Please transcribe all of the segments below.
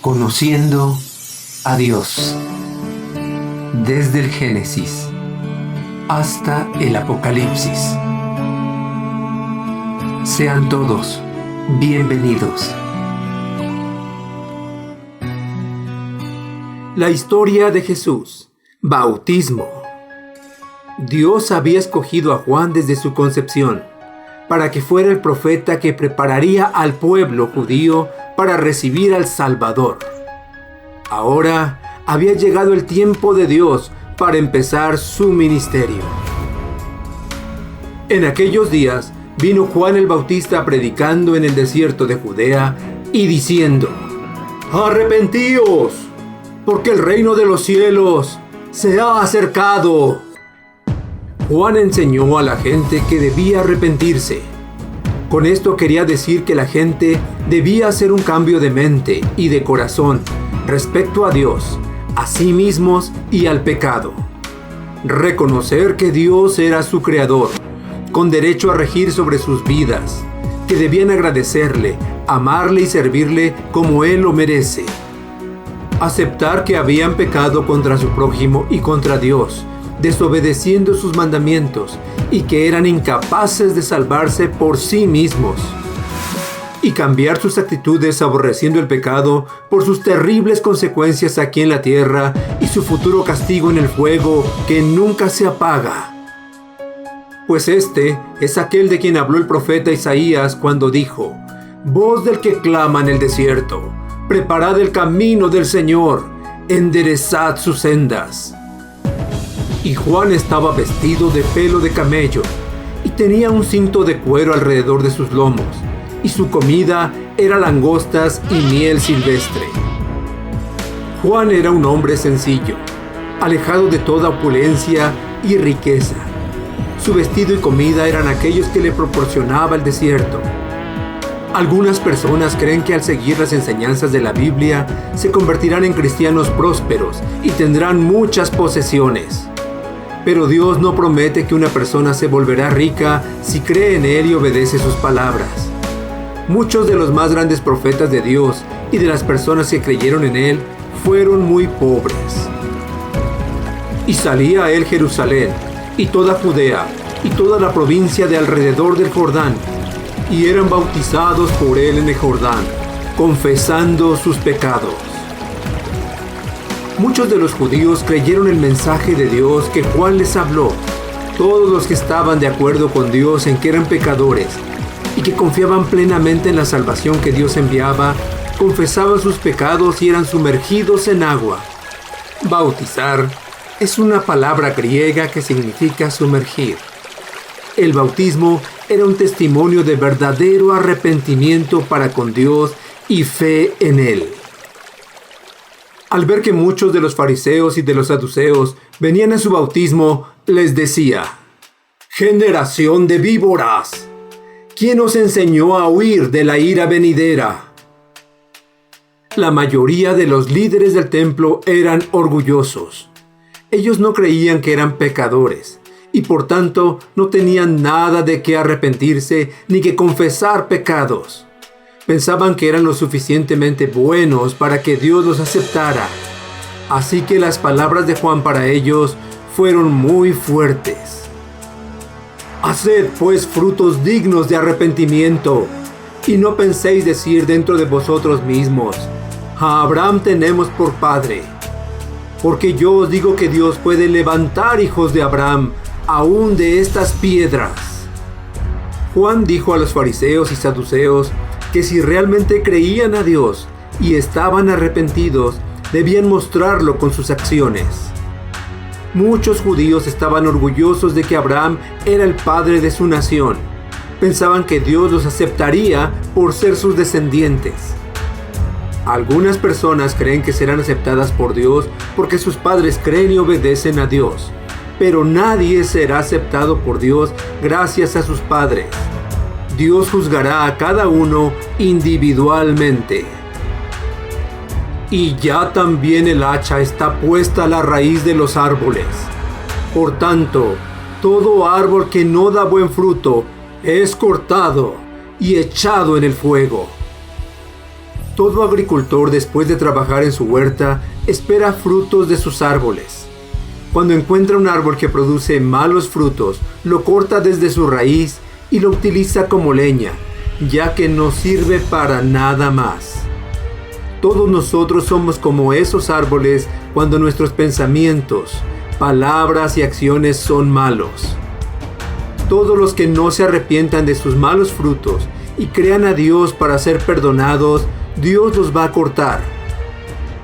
Conociendo a Dios, desde el Génesis hasta el Apocalipsis. Sean todos bienvenidos. La historia de Jesús. Bautismo. Dios había escogido a Juan desde su concepción para que fuera el profeta que prepararía al pueblo judío para recibir al Salvador. Ahora había llegado el tiempo de Dios para empezar su ministerio. En aquellos días vino Juan el Bautista predicando en el desierto de Judea y diciendo: «Arrepentíos, porque el reino de los cielos se ha acercado». Juan enseñó a la gente que debía arrepentirse. Con esto quería decir que la gente debía hacer un cambio de mente y de corazón respecto a Dios, a sí mismos y al pecado. Reconocer que Dios era su creador, con derecho a regir sobre sus vidas, que debían agradecerle, amarle y servirle como Él lo merece. Aceptar que habían pecado contra su prójimo y contra Dios, desobedeciendo sus mandamientos, y que eran incapaces de salvarse por sí mismos. Y cambiar sus actitudes aborreciendo el pecado por sus terribles consecuencias aquí en la tierra y su futuro castigo en el fuego que nunca se apaga. Pues este es aquel de quien habló el profeta Isaías cuando dijo: «Voz del que clama en el desierto, preparad el camino del Señor, enderezad sus sendas». Y Juan estaba vestido de pelo de camello y tenía un cinto de cuero alrededor de sus lomos, y su comida era langostas y miel silvestre. Juan era un hombre sencillo, alejado de toda opulencia y riqueza. Su vestido y comida eran aquellos que le proporcionaba el desierto. Algunas personas creen que al seguir las enseñanzas de la Biblia se convertirán en cristianos prósperos y tendrán muchas posesiones. Pero Dios no promete que una persona se volverá rica si cree en Él y obedece sus palabras. Muchos de los más grandes profetas de Dios y de las personas que creyeron en Él fueron muy pobres. Y salía a Él Jerusalén, y toda Judea, y toda la provincia de alrededor del Jordán, y eran bautizados por Él en el Jordán, confesando sus pecados. Muchos de los judíos creyeron el mensaje de Dios que Juan les habló. Todos los que estaban de acuerdo con Dios en que eran pecadores y que confiaban plenamente en la salvación que Dios enviaba, confesaban sus pecados y eran sumergidos en agua. Bautizar es una palabra griega que significa sumergir. El bautismo era un testimonio de verdadero arrepentimiento para con Dios y fe en Él. Al ver que muchos de los fariseos y de los saduceos venían a su bautismo, les decía: «Generación de víboras, ¿quién os enseñó a huir de la ira venidera?». La mayoría de los líderes del templo eran orgullosos. Ellos no creían que eran pecadores y por tanto no tenían nada de qué arrepentirse ni que confesar pecados. Pensaban que eran lo suficientemente buenos para que Dios los aceptara. Así que las palabras de Juan para ellos fueron muy fuertes. «Haced pues frutos dignos de arrepentimiento, y no penséis decir dentro de vosotros mismos: a Abraham tenemos por padre. Porque yo os digo que Dios puede levantar hijos de Abraham, aún de estas piedras». Juan dijo a los fariseos y saduceos que si realmente creían a Dios y estaban arrepentidos, debían mostrarlo con sus acciones. Muchos judíos estaban orgullosos de que Abraham era el padre de su nación. Pensaban que Dios los aceptaría por ser sus descendientes. Algunas personas creen que serán aceptadas por Dios porque sus padres creen y obedecen a Dios. Pero nadie será aceptado por Dios gracias a sus padres. Dios juzgará a cada uno individualmente. Y ya también el hacha está puesta a la raíz de los árboles. Por tanto, todo árbol que no da buen fruto es cortado y echado en el fuego. Todo agricultor, después de trabajar en su huerta, espera frutos de sus árboles. Cuando encuentra un árbol que produce malos frutos, lo corta desde su raíz y lo utiliza como leña, ya que no sirve para nada más. Todos nosotros somos como esos árboles cuando nuestros pensamientos, palabras y acciones son malos. Todos los que no se arrepientan de sus malos frutos y crean a Dios para ser perdonados, Dios los va a cortar.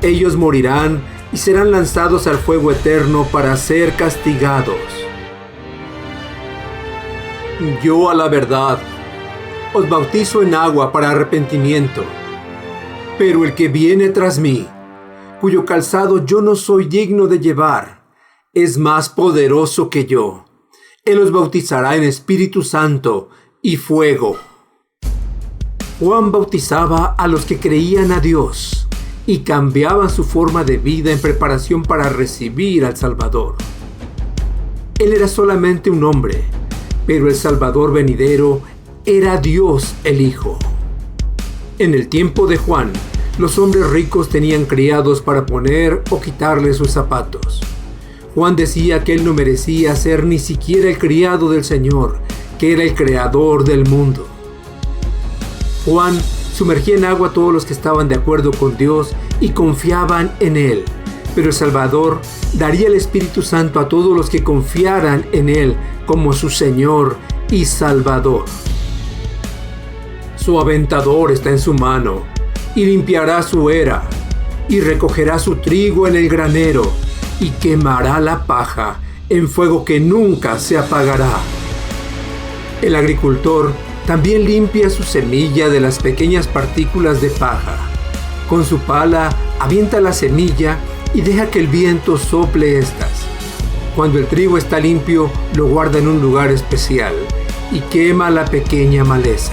Ellos morirán y serán lanzados al fuego eterno para ser castigados. Yo, a la verdad, os bautizo en agua para arrepentimiento, pero el que viene tras mí, cuyo calzado yo no soy digno de llevar, es más poderoso que yo. Él os bautizará en Espíritu Santo y fuego. Juan bautizaba a los que creían a Dios y cambiaban su forma de vida en preparación para recibir al Salvador. Él era solamente un hombre, pero el Salvador venidero era Dios el Hijo. En el tiempo de Juan, los hombres ricos tenían criados para poner o quitarle sus zapatos. Juan decía que él no merecía ser ni siquiera el criado del Señor, que era el creador del mundo. Juan sumergía en agua a todos los que estaban de acuerdo con Dios y confiaban en Él. Pero el Salvador daría el Espíritu Santo a todos los que confiaran en Él como su Señor y Salvador. Su aventador está en su mano, y limpiará su era, y recogerá su trigo en el granero, y quemará la paja en fuego que nunca se apagará. El agricultor también limpia su semilla de las pequeñas partículas de paja. Con su pala avienta la semilla y deja que el viento sople estas. Cuando el trigo está limpio, lo guarda en un lugar especial y quema la pequeña maleza.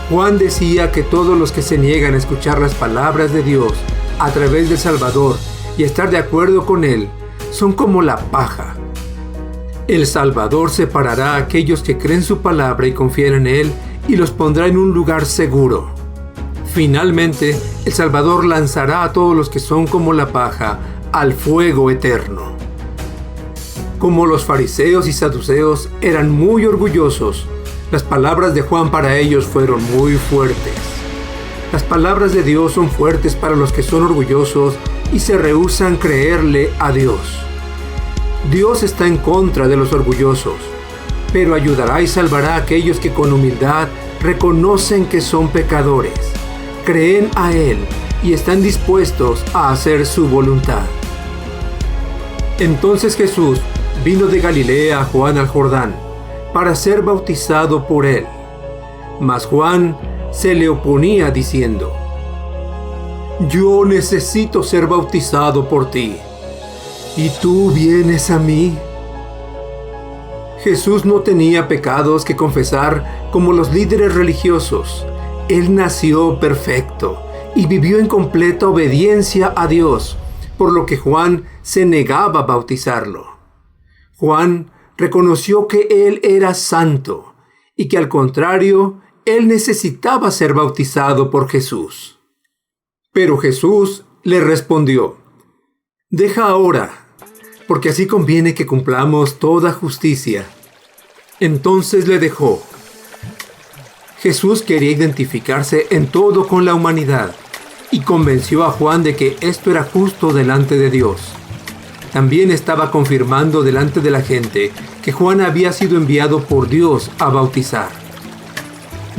Juan decía que todos los que se niegan a escuchar las palabras de Dios a través del Salvador y estar de acuerdo con Él son como la paja. El Salvador separará a aquellos que creen su palabra y confían en Él y los pondrá en un lugar seguro. Finalmente, el Salvador lanzará a todos los que son como la paja al fuego eterno. Como los fariseos y saduceos eran muy orgullosos, las palabras de Juan para ellos fueron muy fuertes. Las palabras de Dios son fuertes para los que son orgullosos y se rehúsan creerle a Dios. Dios está en contra de los orgullosos, pero ayudará y salvará a aquellos que con humildad reconocen que son pecadores, creen a Él y están dispuestos a hacer su voluntad. Entonces Jesús vino de Galilea a Juan al Jordán para ser bautizado por él. Mas Juan se le oponía diciendo: Yo necesito ser bautizado por ti, ¿y tú vienes a mí? Jesús no tenía pecados que confesar como los líderes religiosos. Él nació perfecto y vivió en completa obediencia a Dios, por lo que Juan se negaba a bautizarlo. Juan reconoció que él era santo y que al contrario, él necesitaba ser bautizado por Jesús. Pero Jesús le respondió: Deja ahora, porque así conviene que cumplamos toda justicia. Entonces le dejó. Jesús quería identificarse en todo con la humanidad y convenció a Juan de que esto era justo delante de Dios. También estaba confirmando delante de la gente que Juan había sido enviado por Dios a bautizar.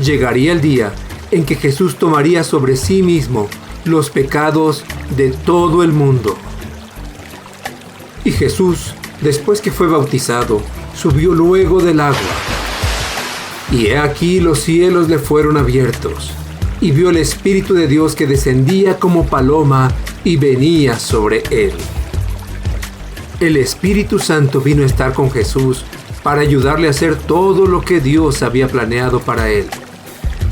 Llegaría el día en que Jesús tomaría sobre sí mismo los pecados de todo el mundo. Y Jesús, después que fue bautizado, subió luego del agua. Y he aquí los cielos le fueron abiertos, y vio el Espíritu de Dios que descendía como paloma y venía sobre él. El Espíritu Santo vino a estar con Jesús para ayudarle a hacer todo lo que Dios había planeado para él.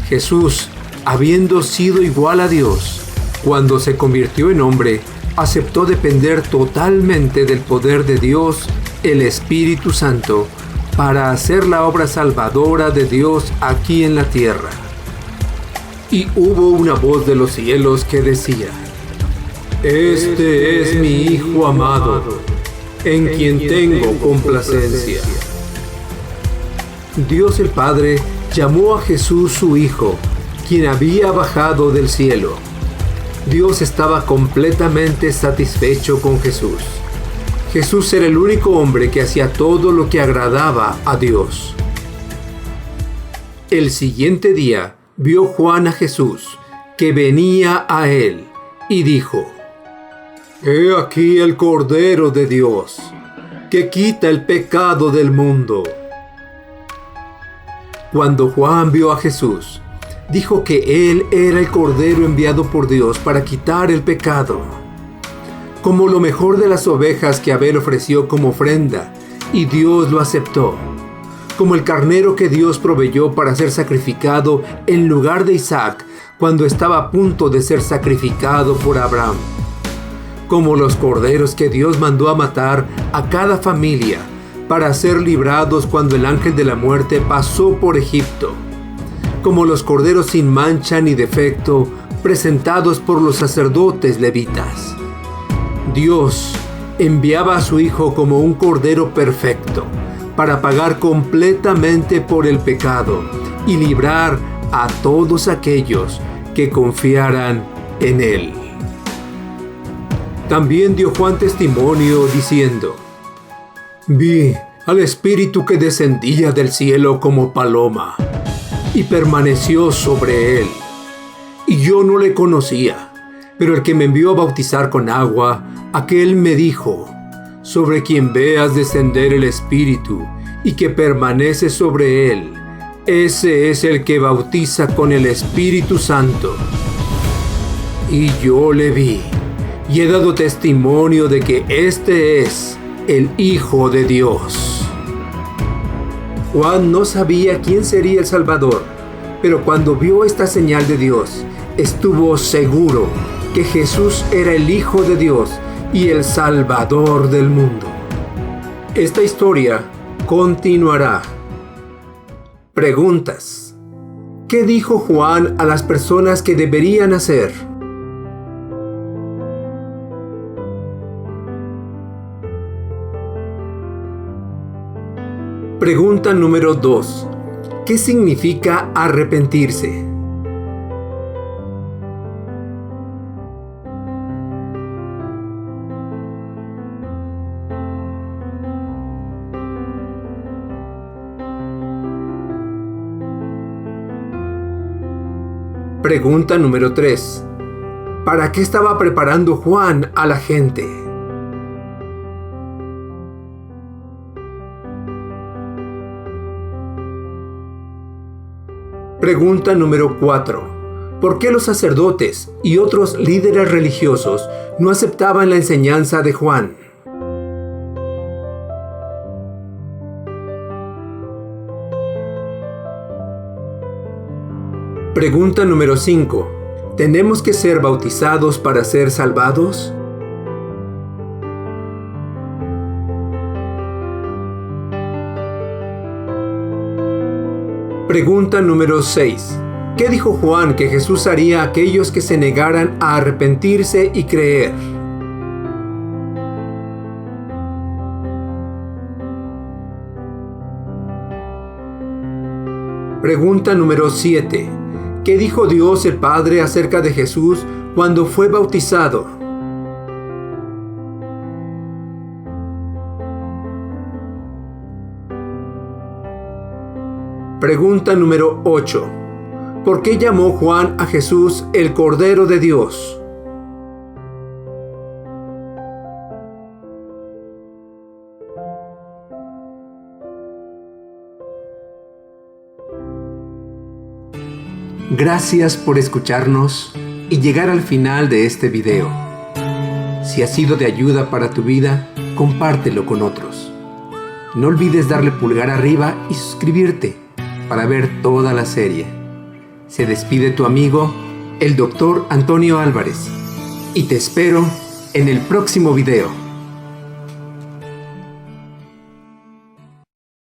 Jesús, habiendo sido igual a Dios, cuando se convirtió en hombre, aceptó depender totalmente del poder de Dios, el Espíritu Santo, para hacer la obra salvadora de Dios aquí en la tierra. Y hubo una voz de los cielos que decía: Este es mi Hijo amado, en quien tengo complacencia. Dios el Padre llamó a Jesús su Hijo, quien había bajado del cielo. Dios estaba completamente satisfecho con Jesús. Jesús era el único hombre que hacía todo lo que agradaba a Dios. El siguiente día vio Juan a Jesús, que venía a él, y dijo: He aquí el Cordero de Dios, que quita el pecado del mundo. Cuando Juan vio a Jesús, dijo que él era el Cordero enviado por Dios para quitar el pecado. Como lo mejor de las ovejas que Abel ofreció como ofrenda, y Dios lo aceptó. Como el carnero que Dios proveyó para ser sacrificado en lugar de Isaac cuando estaba a punto de ser sacrificado por Abraham. Como los corderos que Dios mandó a matar a cada familia para ser librados cuando el ángel de la muerte pasó por Egipto. Como los corderos sin mancha ni defecto presentados por los sacerdotes levitas. Dios enviaba a su Hijo como un cordero perfecto para pagar completamente por el pecado y librar a todos aquellos que confiaran en Él. También dio Juan testimonio diciendo: Vi al Espíritu que descendía del cielo como paloma y permaneció sobre él. Y yo no le conocía, pero el que me envió a bautizar con agua, aquel me dijo: sobre quien veas descender el Espíritu y que permanece sobre él, ese es el que bautiza con el Espíritu Santo. Y yo le vi, y he dado testimonio de que este es el Hijo de Dios. Juan no sabía quién sería el Salvador, pero cuando vio esta señal de Dios, estuvo seguro que Jesús era el Hijo de Dios y el Salvador del mundo. Esta historia continuará. Preguntas. ¿Qué dijo Juan a las personas que deberían hacer? Pregunta número 2. ¿Qué significa arrepentirse? Pregunta número 3. ¿Para qué estaba preparando Juan a la gente? Pregunta número 4. ¿Por qué los sacerdotes y otros líderes religiosos no aceptaban la enseñanza de Juan? Pregunta número 5. ¿Tenemos que ser bautizados para ser salvados? Pregunta número 6. ¿Qué dijo Juan que Jesús haría a aquellos que se negaran a arrepentirse y creer? Pregunta número 7. ¿Qué dijo Dios el Padre acerca de Jesús cuando fue bautizado? Pregunta número 8. ¿Por qué llamó Juan a Jesús el Cordero de Dios? Gracias por escucharnos y llegar al final de este video. Si ha sido de ayuda para tu vida, compártelo con otros. No olvides darle pulgar arriba y suscribirte para ver toda la serie. Se despide tu amigo, el Dr. Antonio Álvarez, y te espero en el próximo video.